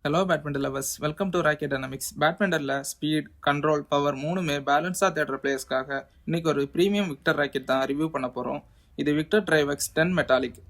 Hello badminton lovers, welcome to racket dynamics. பேட்மிண்டனில் speed, control, power மூணுமே பேலன்ஸாக தேடுற பிளேயர்ஸ்க்காக இன்னைக்கு ஒரு ப்ரீமியம் விக்டர் ராக்கெட் தான் ரிவ்யூ பண்ண போகிறோம். இது Victor DriveX 10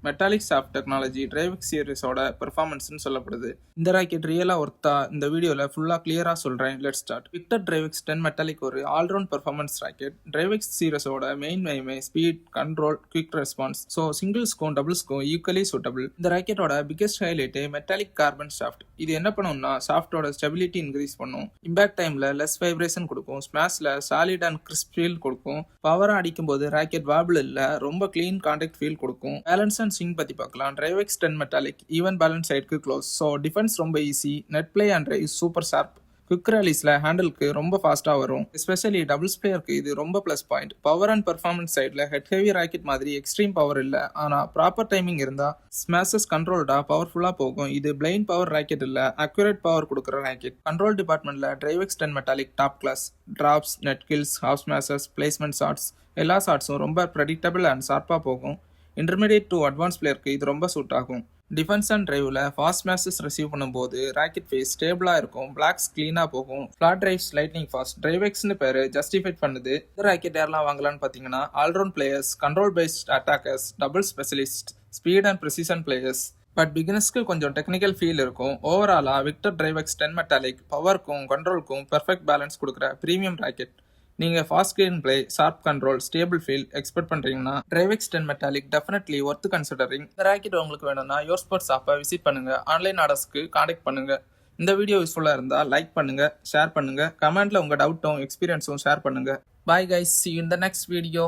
metallic soft technology DriveX சீரிஸோட பெர்ஃபார்மன்ஸ்னு சொல்லப்படுது. இந்த ராக்கெட் ரியலாக ஒர்த்தா இந்த வீடியோவில் ஃபுல்லாக கிளியராக சொல்கிறேன். Let's start. Victor DriveX 10 metallic ஒரு ஆல்ரவுண்ட் பெர்ஃபார்மன்ஸ் ராக்கெட். டிரைவெக்ஸ் சீரிஸோட மெயின் எய்மே speed, control, quick response. So சிங்கிள்ஸ்க்கும் டபுள்ஸ்க்கும் ஈக்குவலி சூட்டபிள். இந்த ராக்கெட்டோட biggest highlight metallic carbon shaft. இது என்ன பண்ணும்னா ஷாஃப்டோட ஸ்டெபிலிட்டி இன்க்ரீஸ் பண்ணும், இம்பாக்ட் டைம்ல லெஸ் வைப்ரேஷன் கொடுக்கும், ஸ்மாஷ்ல சாலிட் அண்ட் கிறிஸ்ப் ஃபீல் கொடுக்கும், பவரா அடிக்கும் போது ராக்கெட் வாபிள் இல்ல, ரொம்ப கிளீன் கான்டாக்ட் ஃபீல் கொடுக்கும். பேலன்ஸ் அண்ட் ஸ்விங் பத்தி பார்க்கலாம். டிரைவெக்ஸ் 10 மெட்டாலிக் ஈவன் பேலன்ஸ் சைடுக்கு க்ளோஸ். ஸோ டிஃபென்ஸ் ரொம்ப easy, net play and rise super sharp. Quick ராலிஸ்ல ஹேண்டிலுக்கு ரொம்ப ஃபாஸ்டா வரும். எஸ்பெஷலி டபுள்ஸ் பிளேயருக்கு இது ரொம்ப plus point. Power and performance சைட்ல ஹெட் ஹெவி ராக்கெட் மாதிரி எக்ஸ்ட்ரீம் பவர் இல்ல, ஆனா ப்ராப்பர் டைமிங் இருந்தா ஸ்மாஷஸ் கண்ட்ரோல்டா பவர்ஃபுல்லா போகும். இது பிளைன் பவர் ராக்கெட் இல்ல, அக்யூரேட் பவர் கொடுக்குற ராக்கெட். கண்ட்ரோல் டிபார்ட்மெண்ட்ல DriveX 10 metallic top class. Drops, net kills, half smashes, placement shots எல்லா ஷாட்ஸும் ரொம்ப ப்ரெடிக்டபிள் அண்ட் ஷார்ப்பா போகும். இன்டர்மீடியட் டு அட்வான்ஸ் பிளேயருக்கு இது ரொம்ப சூட் ஆகும். டிஃபென்ஸ் அண்ட் டிரைவ்ல ஃபாஸ்ட் மேட்சஸ் ரிசீவ் பண்ணும்போது ராக்கெட் ஃபேஸ் ஸ்டேபிளாக இருக்கும், பிளாக்ஸ் க்ளீனாக போகும். Flat drives lightning fast. டிரைவெக்ஸ்னு பேர் ஜஸ்டிஃபைட் பண்ணுது. இந்த ராக்கெட் யாரெல்லாம் வாங்கலாம்னு பார்த்தீங்கன்னா all round players, control based attackers, double specialist, speed and precision players. But பிகினர்ஸ்க்கு கொஞ்சம் டெக்னிக்கல் ஃபீல் இருக்கும். ஓவராலாக விக்டர் டிரைவெக்ஸ் 10 மெட்டாலிக் பவருக்கும் கண்ட்ரோலுக்கும் பெர்ஃபெக்ட் பேலன்ஸ் கொடுக்குற ப்ரீமியம் ராக்கெட். நீங்கள் fast game play, sharp control, stable feel expect பண்ணுறீங்கன்னா டிரைவெக்ஸ் 10 மெட்டாலிக் டெஃபினெட்லி ஒர்த் கன்சிடரிங். இந்த ராக்கெட் உங்களுக்கு வேணும்னா யோர் ஸ்போர்ட்ஸ் ஆப்பை விசிட் பண்ணுங்க, ஆன்லைன் ஆர்டர்ஸ்க்கு கான்டாக்ட் பண்ணுங்க. இந்த வீடியோ யூஸ்ஃபுல்லாக இருந்தால் லைக் பண்ணுங்க, ஷேர் பண்ணுங்க, கமெண்ட்ல உங்கள் டவுட்டும் எக்ஸ்பீரியன்ஸும் ஷேர் பண்ணுங்க. Bye guys, see you in the next video.